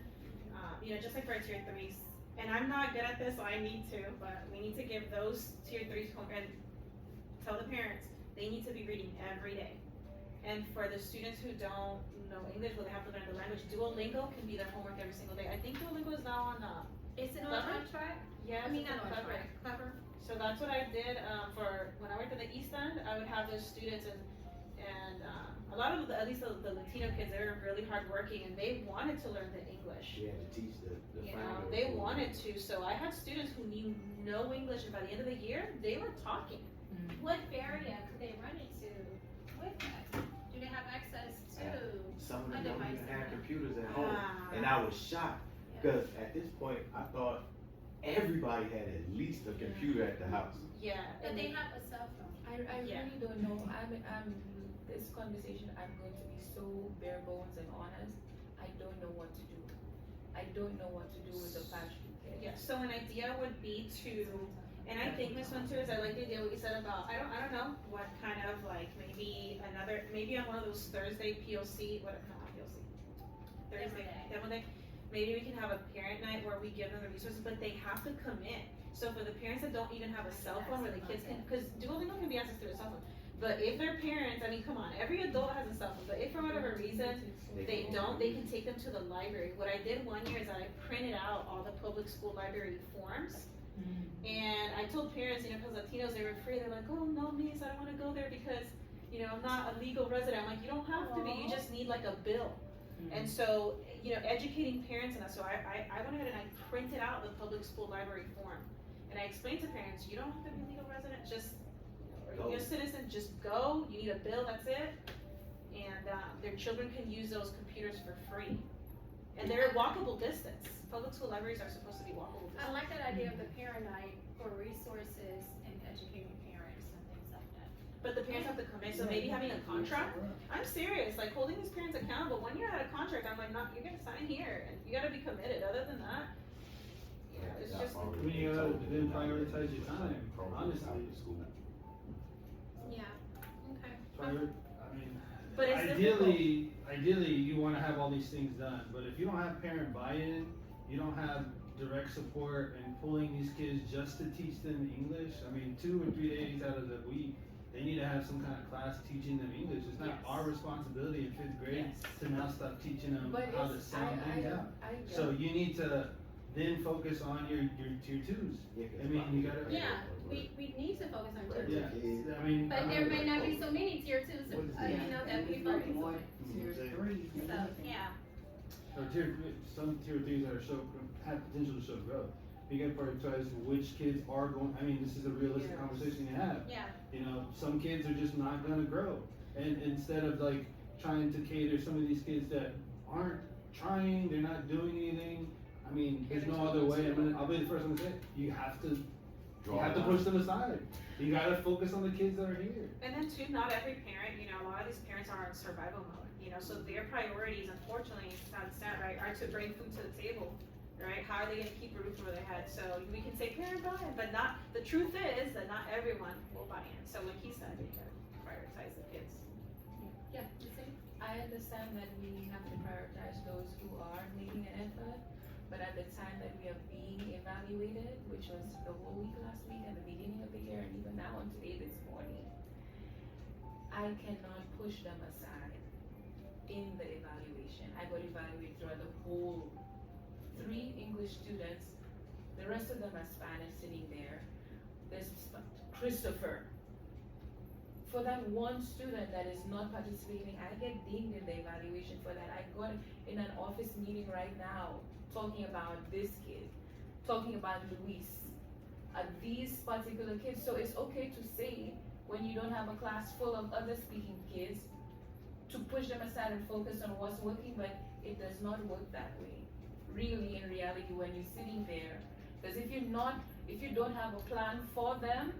Speaker 5: you know, just like for our tier 3s, and I'm not good at this, so I need to, but we need to give those tier 3s homework and tell the parents they need to be reading every day. And for the students who don't know English, but they have to learn the language, Duolingo can be their homework every single day. I think Duolingo is now on
Speaker 2: Is it on
Speaker 5: Clever?
Speaker 2: contract?
Speaker 5: yeah,
Speaker 2: I mean,
Speaker 5: it's
Speaker 2: not
Speaker 5: on
Speaker 2: on
Speaker 5: Clever.
Speaker 2: track, Clever.
Speaker 5: So that's what I did for when I worked at the East End. I would have those students and a lot of at least the Latino kids, they were really hardworking and they wanted to learn the English.
Speaker 3: We had to teach the
Speaker 5: You
Speaker 3: founder
Speaker 5: know,
Speaker 3: of
Speaker 5: they
Speaker 3: Duolingo.
Speaker 5: wanted to. So I had students who knew no English, and by the end of the year, they were talking.
Speaker 2: What barrier could they run into with that? Do they have access to?
Speaker 3: Some of
Speaker 2: a
Speaker 3: them don't
Speaker 2: device
Speaker 3: even
Speaker 2: or
Speaker 3: have
Speaker 2: not?
Speaker 3: computers at home.
Speaker 5: Ah.
Speaker 3: And I was shocked, because at this point, I thought everybody had at least a computer at the house.
Speaker 5: Yeah,
Speaker 2: But
Speaker 5: and
Speaker 2: they have a cell phone.
Speaker 10: I
Speaker 5: Yeah.
Speaker 10: really don't know, this conversation, I'm going to be so bare bones and honest, I don't know what to do. I don't know what to do with the Pashto kids.
Speaker 5: yeah. So an idea would be to, and I think Ms. Winters, I like the idea what you said about I don't know what kind of like maybe on one of those Thursday POC not POC Thursday demo day. Maybe we can have a parent night where we give them the resources, but they have to commit. So for the parents that don't even have a cell phone where the kids can, because Duolingo can be accessed through a cell phone. But if their parents, I mean, come on, every adult has a cell phone, but if for whatever reason they don't, they can take them to the library. What I did one year is that I printed out all the public school library forms. And I told parents, you know, because Latinos, they were afraid. They're like, oh, no, miss, I don't want to go there because, you know, I'm not a legal resident. I'm like, you don't have to be. You just need like a bill. And so, you know, educating parents and that. So I went ahead and I printed out the public school library form. And I explained to parents, you don't have to be a legal resident. Just, you're a citizen, just go. You need a bill, that's it. And their children can use those computers for free. And they're walkable distance. Public school libraries are supposed to be walkable distance.
Speaker 2: I like that idea of the parent night for resources and educating parents and things like that.
Speaker 5: But the parents have to commit, so maybe having a contract. I'm serious, like holding these parents accountable. When you're at a contract, I'm like, no, you're gonna sign here, and you gotta be committed. Other than that, you know, it's just.
Speaker 6: I mean, you gotta then prioritize your time, honestly.
Speaker 2: Yeah, okay.
Speaker 6: I mean,
Speaker 5: But it's
Speaker 6: ideally, you wanna have all these things done, but if you don't have parent buy-in, you don't have direct support and pulling these kids just to teach them English. I mean, 2 or 3 days out of the week, they need to have some kind of class teaching them English. It's not
Speaker 10: Yes.
Speaker 6: our responsibility in 5th grade
Speaker 10: Yes.
Speaker 6: to now stop teaching them
Speaker 10: But
Speaker 6: how to
Speaker 10: it's,
Speaker 6: sound things out.
Speaker 10: I
Speaker 6: So you need to then focus on your tier 2s. I mean, you gotta.
Speaker 2: Yeah, we need to focus on tier
Speaker 6: Yeah,
Speaker 2: twos.
Speaker 6: I mean.
Speaker 2: But there may not be so many tier twos, you know, that we focus
Speaker 8: More
Speaker 2: on.
Speaker 8: tier
Speaker 6: Mhm.
Speaker 8: 3.
Speaker 2: So, yeah,
Speaker 6: Or some tier 3s that have potential to show growth. You gotta prioritize which kids are going, I mean, this is a realistic conversation to have.
Speaker 2: yeah.
Speaker 6: You know, some kids are just not gonna grow. And instead of like trying to cater some of these kids that aren't trying, they're not doing anything, I mean, there's no other way. I'll be the first one to say, it. You have to push them aside. You gotta focus on the kids that are here.
Speaker 5: And then too, not every parent, you know, a lot of these parents are in survival mode, you know, so their priorities, unfortunately, it's not sad, right, are to bring food to the table, right? How are they gonna keep a roof over their head? So we can say parent buy in, but not, the truth is that not everyone will buy in. So when he said, you gotta prioritize the kids.
Speaker 2: Yeah, you see?
Speaker 10: I understand that we have to prioritize those who are making an effort, but at the time that we are being evaluated, which was the whole week last week and the beginning of the year, and even now on today this morning, I cannot push them aside in the evaluation. I got evaluated throughout the whole 3 English students, the rest of them are Spanish sitting there. There's Christopher. For that one student that is not participating, I get dinged in the evaluation for that. I got in an office meeting right now talking about this kid, talking about Luis, these particular kids. So it's okay to say when you don't have a class full of other speaking kids to push them aside and focus on what's working, but it does not work that way. Really, in reality, when you're sitting there, because if you don't have a plan for them,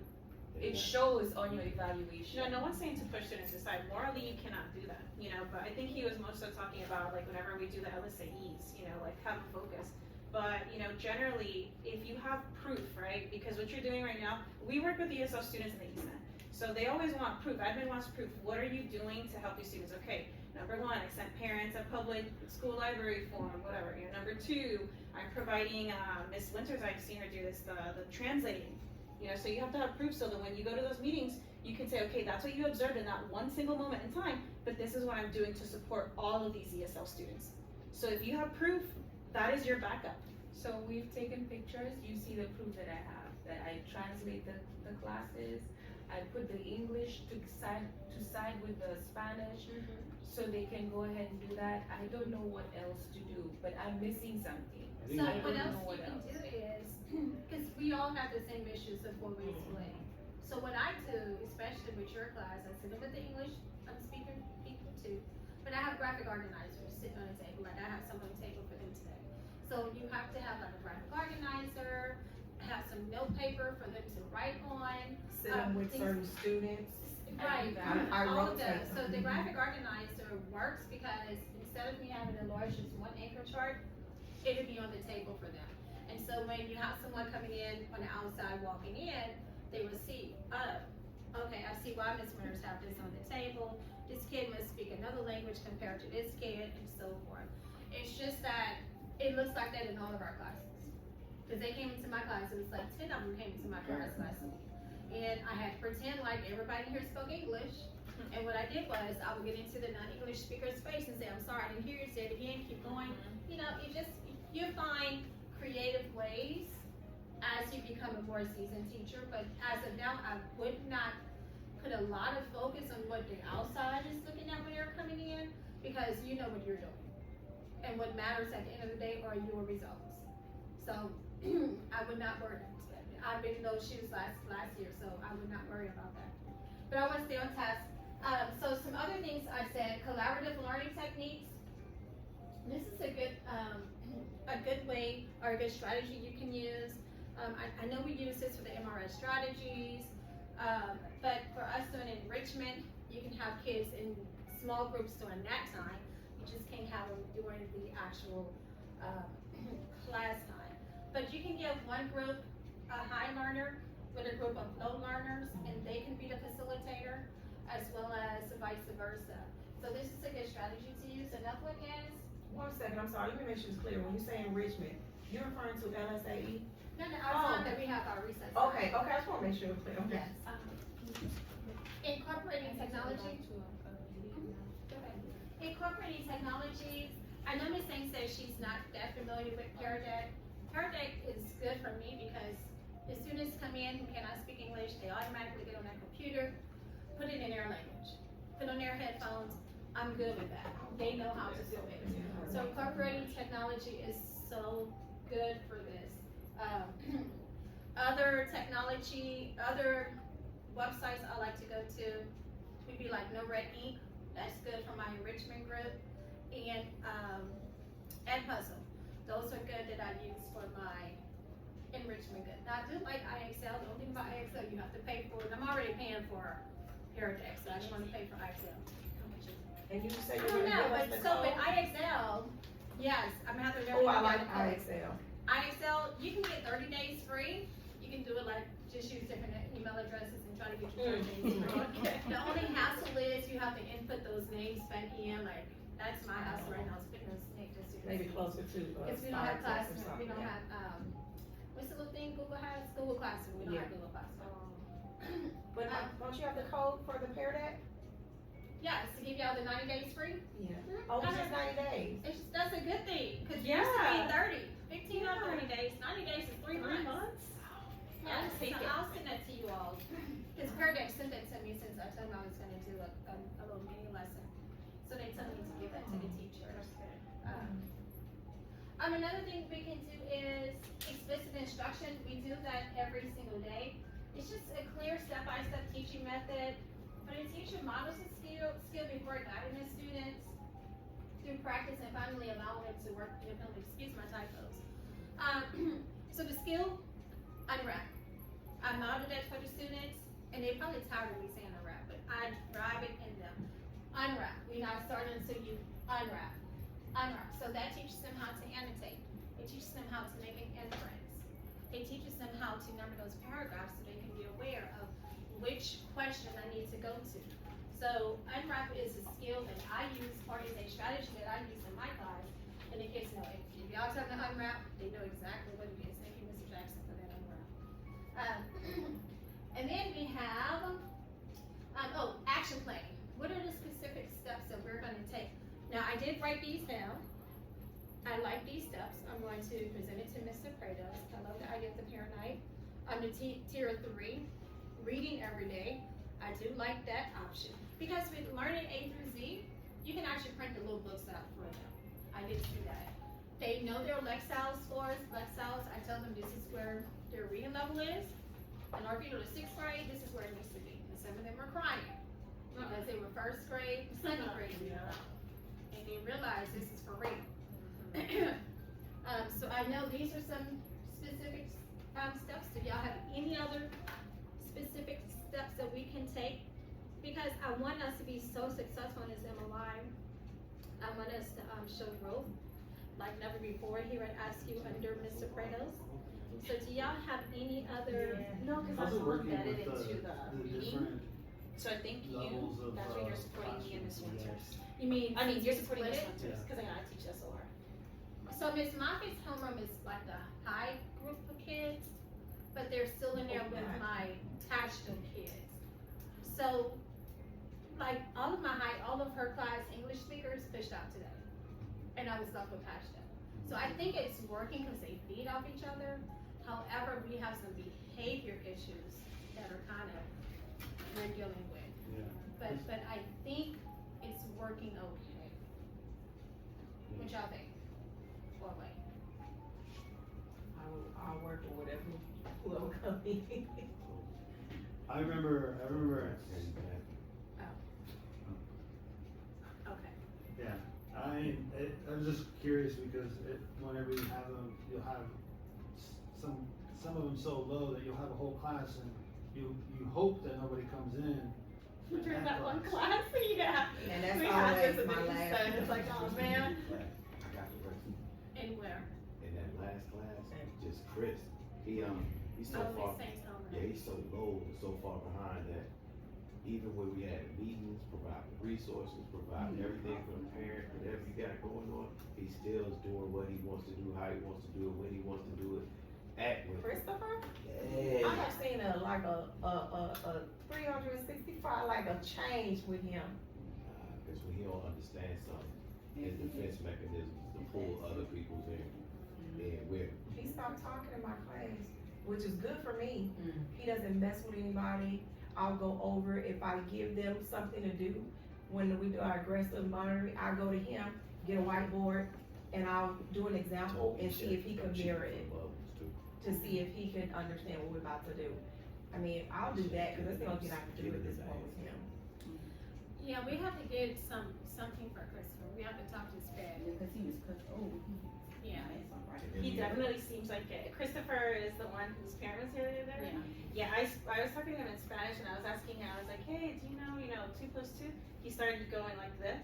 Speaker 10: it shows on your evaluation.
Speaker 5: No one's saying to push students aside. Morally, you cannot do that, you know, but I think he was most so talking about, like, whenever we do the LSAEs, you know, like, have a focus. But, you know, generally, if you have proof, right, because what you're doing right now, we work with ESL students in the East End. So they always want proof. Admin wants proof. What are you doing to help these students? Okay, number 1, I sent parents a public school library form, whatever. You know, number 2, I'm providing, Miss Winters, I've seen her do this, the translating. You know, so you have to have proof so that when you go to those meetings, you can say, okay, that's what you observed in that one single moment in time, but this is what I'm doing to support all of these ESL students. So if you have proof, that is your backup.
Speaker 10: So we've taken pictures, you see the proof that I have, that I translate the classes, I put the English to side with the Spanish, so they can go ahead and do that. I don't know what else to do, but I'm missing something.
Speaker 2: So
Speaker 10: I
Speaker 2: what
Speaker 10: don't
Speaker 2: else
Speaker 10: know what
Speaker 2: you can
Speaker 10: else.
Speaker 2: do is, because we all have the same issues of what we explain. So what I do, especially with your class, I sit them with the English speaker people too, but I have graphic organizers sitting on the table, like I have some on the table for them today. So you have to have like a graphic organizer, have some note paper for them to write on.
Speaker 9: Sit them with
Speaker 2: things-
Speaker 9: certain students.
Speaker 2: Right,
Speaker 9: I
Speaker 2: all of
Speaker 9: rotate
Speaker 2: those. So the graphic organizer works because instead of me having to enlarge just one anchor chart, it'll be on the table for them. And so when you have someone coming in on the outside walking in, they will see, oh, okay, I see why Ms. Winters have this on the table. This kid must speak another language compared to this kid and so forth. It's just that it looks like that in all of our classes. Cause they came into my class, it was like 10 of them came into my class last week. And I had to pretend like everybody here spoke English. And what I did was I would get into the non-English speaker's face and say, I'm sorry, I didn't hear you, say it again, keep going. You know, you find creative ways as you become a more seasoned teacher, but as of now, I would not put a lot of focus on what the outside is looking at when you're coming in, because you know what you're doing. And what matters at the end of the day are your results. So I would not worry. I've been in those shoes last year, so I would not worry about that. But I want to stay on task. So some other things I said, collaborative learning techniques. This is a good way or a good strategy you can use. I know we use this for the MRS strategies, but for us doing enrichment, you can have kids in small groups during that time. You just can't have them during the actual class time. But you can give one group a high learner with a group of low learners, and they can be the facilitator, as well as vice versa. So this is a good strategy to use. Another one is,
Speaker 9: 1 second, I'm sorry, let me make sure it's clear. When you say enrichment, You're referring to LSAE?
Speaker 2: No, no, outside that we have our recess.
Speaker 9: Okay, I just wanna make sure we're clear, okay.
Speaker 2: Yes. Incorporating technology. Incorporating technology. I know Ms. Singh says she's not that familiar with Pear Deck. Pear Deck is good for me because the students come in who cannot speak English, they automatically get on their computer, put it in their language, put on their headphones. I'm good with that. They know how to do it. So incorporating technology is so good for this. Other technology, other websites I like to go to would be like No Red Ink. That's good for my enrichment group. And Edpuzzle. Those are good that I use for my enrichment group. Now I do like IXL. The only thing about IXL, you have to pay for it. I'm already paying for Paradex, so I just want to pay for IXL.
Speaker 9: And you say
Speaker 2: I
Speaker 9: you're
Speaker 2: don't
Speaker 9: gonna
Speaker 2: know,
Speaker 9: give us
Speaker 2: but
Speaker 9: the
Speaker 2: so with
Speaker 9: code?
Speaker 2: IXL, yes, I'm gonna have to.
Speaker 9: Oh, I like IXL.
Speaker 2: IXL, you can get 30 days free. You can do it like, just use different email addresses and try to get your 30 days free. The only hassle is you have to input those names back in, like, that's my hassle right now, is putting those names.
Speaker 9: Maybe closer to,
Speaker 2: If we don't have
Speaker 9: Startex or
Speaker 2: Classroom, we
Speaker 9: something,
Speaker 2: don't
Speaker 9: yeah.
Speaker 2: have, what's the little thing Google has? Google Classroom, we don't have Google Classroom.
Speaker 9: But don't you have the code for the Pear Deck?
Speaker 2: Yes, to give y'all the 90 days free.
Speaker 9: Yeah. Oh, it's just 90 days.
Speaker 2: That's a good thing, cause it used to be
Speaker 9: Yeah.
Speaker 2: 30, 15 or 30 days, 90 days is 3 months. Yeah, so I'll send that to you all. Because Paradex sent that to me since I told them I was gonna do a little mini lesson. So they told me to give that to the teacher. Another thing we can do is explicit instruction. We do that every single day. It's just a clear step-by-step teaching method. But the teacher models the skill before guiding the students through practice and finally allowing them to work independently. Excuse my typos. So the skill, unwrap. I modeled that for the students, and they probably tired of me saying unwrap, but I drive it in them. Unwrap. We're not starting until you unwrap. Unwrap. So that teaches them how to annotate. It teaches them how to make an inference. It teaches them how to number those paragraphs so they can be aware of which question I need to go to. So unwrap is a skill that I use, or is a strategy that I use in my class, and the kids know it. If y'all tell them to unwrap, they know exactly what it is. Thank you, Mr. Jackson, for that unwrap. And then we have, action plan. What are the specific steps that we're gonna take? Now, I did write these down. I like these steps. I'm going to present it to Mr. Prados. I love the idea of the parent night. Under tier 3, reading every day. I do like that option. Because with learning A through Z, you can actually print the little books out for them. I did see that. They know their Lexile scores. Lexiles, I tell them this is where their reading level is. And or if you go to 6th grade, this is where it needs to be. And some of them are crying because they were 1st grade, 2nd grade, and they realize this is for real. So I know these are some specific steps. Do y'all have any other specific steps that we can take? Because I want us to be so successful in this MOI. I want us to show growth like never before here at ASCU under Mr. Prados. So do y'all have any other?
Speaker 9: No, because I
Speaker 6: Also
Speaker 9: looked
Speaker 6: working
Speaker 9: at it
Speaker 6: with
Speaker 9: into the reading.
Speaker 6: different
Speaker 9: So I think
Speaker 6: levels of,
Speaker 9: that's where you're supporting me and Miss
Speaker 6: classrooms,
Speaker 9: Winters.
Speaker 2: You mean?
Speaker 9: I mean, you're supporting Miss
Speaker 2: split it?
Speaker 9: Winters, because I teach SOR.
Speaker 2: So Miss Moffitt's homeroom is like the high group of kids, but they're still in there with my Tashton kids. So, like all of her class English speakers pushed out today, and I was left with Tashton. So I think it's working because they feed off each other. However, we have some behavior issues that are kind of we're dealing with.
Speaker 6: Yeah.
Speaker 2: But I think it's working okay. What y'all think? Or wait.
Speaker 9: I'll work with whatever will come in.
Speaker 6: I remember.
Speaker 2: Okay.
Speaker 6: Yeah, I was just curious because whenever you have them, you'll have some of them so low that you'll have a whole class and you hope that nobody comes in.
Speaker 2: During that one class, yeah.
Speaker 8: And that's
Speaker 2: We had
Speaker 8: always
Speaker 2: this
Speaker 8: my
Speaker 2: and
Speaker 8: last.
Speaker 2: then it's like, oh man.
Speaker 3: I got the rest.
Speaker 2: And where?
Speaker 3: In that last class, just Chris, he's so
Speaker 2: Oh,
Speaker 3: far,
Speaker 2: Miss Saint Helena.
Speaker 3: yeah, he's so low, so far behind that even when we had meetings, provide resources, provide everything for the parent, whatever you got going on, he still is doing what he wants to do, how he wants to do it, when he wants to do it. Act with it.
Speaker 9: Christopher?
Speaker 3: Yeah.
Speaker 9: I have seen a 365, like a change with him.
Speaker 3: Cause when he don't understand something, his defense mechanism is to pull other people's in with him.
Speaker 9: He stopped talking in my class, which is good for me.
Speaker 7: Mm.
Speaker 9: He doesn't mess with anybody. I'll go over, if I give them something to do, when we do our aggressive monitoring, I go to him, get a whiteboard, and I'll do an example and see if he can mirror it, to see if he can understand what we're about to do. I mean, I'll do that, cause that's the only thing I can do at this point with him.
Speaker 2: Yeah, we have to get something for Christopher. We have to talk to his dad.
Speaker 8: Because he was
Speaker 2: Yeah.
Speaker 5: He definitely seems like it. Christopher is the one whose parents are there.
Speaker 2: Yeah.
Speaker 5: Yeah, I was talking to him in Spanish and I was asking him, I was like, hey, do you know 2 + 2? He started going like this.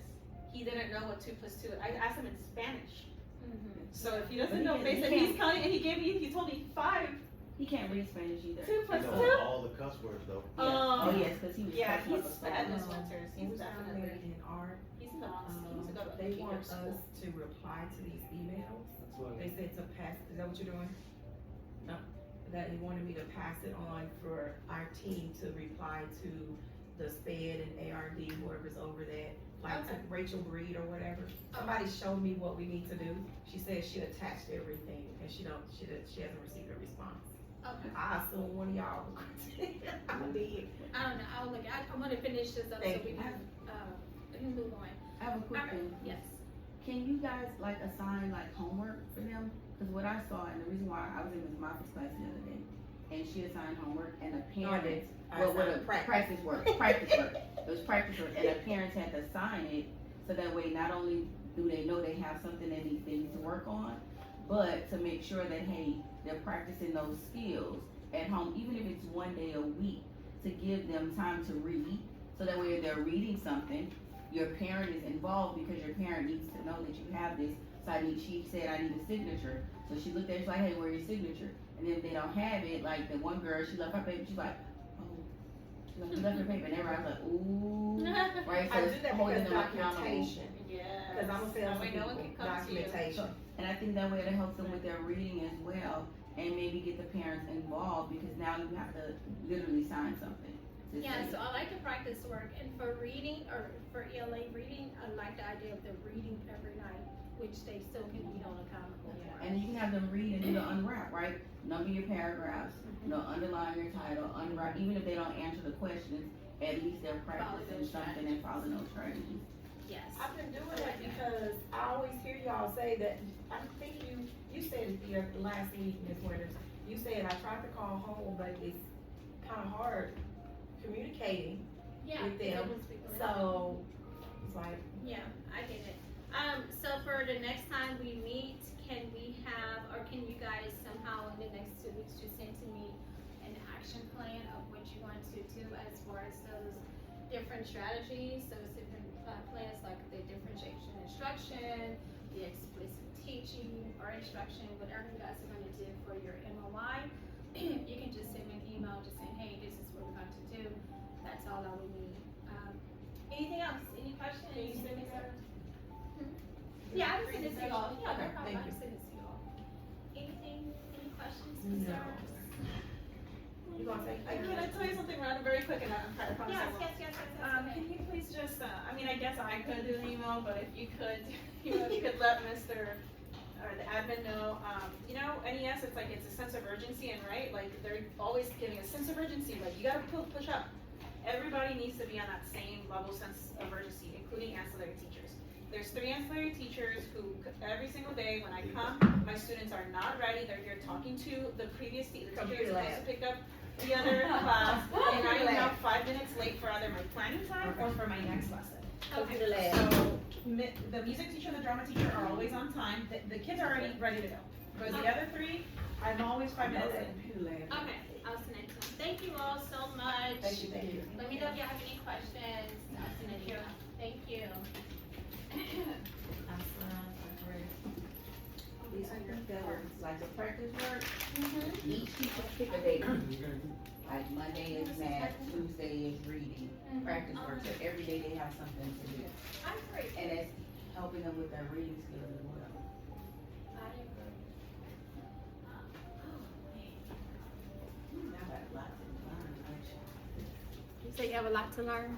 Speaker 5: He didn't know what 2 + 2. I asked him in Spanish.
Speaker 2: Mm-hmm.
Speaker 5: So if he doesn't know basic, he's counting and he told me 5.
Speaker 8: He can't read Spanish either.
Speaker 5: 2 +
Speaker 3: He
Speaker 5: 2.
Speaker 3: knows all the cuss words though.
Speaker 8: Oh yes, because he was
Speaker 5: Yeah,
Speaker 8: cussing
Speaker 5: he's
Speaker 8: up a
Speaker 5: bad
Speaker 8: storm.
Speaker 5: this winter. He's
Speaker 9: Who's
Speaker 5: definitely
Speaker 9: in art?
Speaker 5: he's in the he needs to go to
Speaker 9: They
Speaker 5: a
Speaker 9: want
Speaker 5: school.
Speaker 9: us to reply to these emails.
Speaker 6: That's what
Speaker 9: They said to pass, is that what you're doing? No, that he wanted me to pass it on for our team to reply to the SPED and ARD, whoever's over that, like to
Speaker 2: Okay.
Speaker 9: Rachel Breed or whatever. Somebody showed me what we need to do. She said she attached everything and she hasn't received a response.
Speaker 2: Okay.
Speaker 9: I assume one of y'all. I did.
Speaker 2: I don't know. I'll look. I want to finish this up
Speaker 9: Thank
Speaker 2: so we
Speaker 9: you.
Speaker 2: can move on.
Speaker 8: I have a quick
Speaker 2: Alright,
Speaker 8: thing.
Speaker 2: yes.
Speaker 8: Can you guys like assign like homework for them? Because what I saw, and the reason why I was in Ms. Moffitt's class the other day, and she assigned homework, and the parents, well, what a practice work. It was practice work, and the parents had to sign it, so that way not only do they know they have something they need to work on, but to make sure that, hey, they're practicing those skills at home, even if it's one day a week, to give them time to read, so that way if they're reading something, your parent is involved because your parent needs to know that you have this. So she said, I need a signature. So she looked at it, she's like, hey, where's your signature? And then if they don't have it, like the one girl, she left her paper, she's like, oh, she left her paper, and everybody's like, ooh, right? So
Speaker 9: I do
Speaker 8: it's
Speaker 9: that
Speaker 8: holding
Speaker 9: because
Speaker 8: them accountable.
Speaker 9: documentation.
Speaker 5: Yeah.
Speaker 9: Cause I'm a
Speaker 5: That way
Speaker 9: salesman,
Speaker 5: no one can come to you.
Speaker 9: documentation.
Speaker 8: And I think that way it helps them with their reading as well, and maybe get the parents involved, because now you have to literally sign something. to
Speaker 2: Yeah,
Speaker 8: say-
Speaker 2: so I like to practice work, and for reading, or for ELA reading, I like the idea of the reading every night, which they still can be held accountable for.
Speaker 8: And you can have them read and do the unwrap, right? Number your paragraphs, underline your title, unwrap, even if they don't answer the questions, at least they're practicing
Speaker 2: those
Speaker 8: something and following those strategies.
Speaker 2: Yes.
Speaker 9: I've been doing that because I always hear y'all say that, I think you said it the last week, Ms. Winters. You said I tried to call home, but it's kinda hard communicating
Speaker 2: Yeah.
Speaker 9: with them.
Speaker 2: open speaker.
Speaker 9: So, it's like,
Speaker 2: Yeah, I get it. So for the next time we meet, can we have, or can you guys somehow in the next 2 weeks just send to me an action plan of what you want to do as far as those different strategies, those different plans, like the differentiation instruction, the explicit teaching or instruction, whatever you guys are gonna do for your MOI. You can just send me an email just saying, hey, this is what we're going to do. That's all I would need. Anything else? Any questions?
Speaker 9: Can you send me that?
Speaker 2: Yeah, I can send it to you all. Yeah,
Speaker 9: Okay,
Speaker 2: no problem.
Speaker 9: thank
Speaker 2: I
Speaker 9: you.
Speaker 2: can send it to you all. Anything, any questions,
Speaker 9: No.
Speaker 2: concerns?
Speaker 9: you gonna say?
Speaker 5: Can I tell you something random, very quick, and I'm trying to promise I
Speaker 2: Yes,
Speaker 5: won't.
Speaker 2: yes.
Speaker 5: Can you please just, I mean, I guess I could do an email, but if you could, if you could let Mr. or the admin know, NES, it's like, it's a sense of urgency, and right, like, they're always giving a sense of urgency, like, you gotta push up. Everybody needs to be on that same level sense of urgency, including ancillary teachers. There's 3 ancillary teachers who, every single day when I come, my students are not ready, they're here talking to the previous teacher, the teacher is supposed to pick up the other class, and I am now 5 minutes late for either my planning time or for my next lesson.
Speaker 9: Computer lab.
Speaker 5: So, the music teacher and the drama teacher are always on time, the kids are already ready to go. But the other 3, I'm always 5 minutes late.
Speaker 9: Computer lab.
Speaker 2: Okay, I'll send it to them. Thank you all so much.
Speaker 9: Thank you.
Speaker 2: Let me know if you have any questions. I'll send it to you. Thank you.
Speaker 8: These are your fillers, like the practice work, each teacher pick a day. Like Monday is math, Tuesday is reading, practice work, so every day they have something to do.
Speaker 2: I'm great.
Speaker 8: And it's helping them with with their reading skills as well.
Speaker 10: I agree.
Speaker 8: I got a lot to learn, actually.
Speaker 2: You say you have a lot to learn?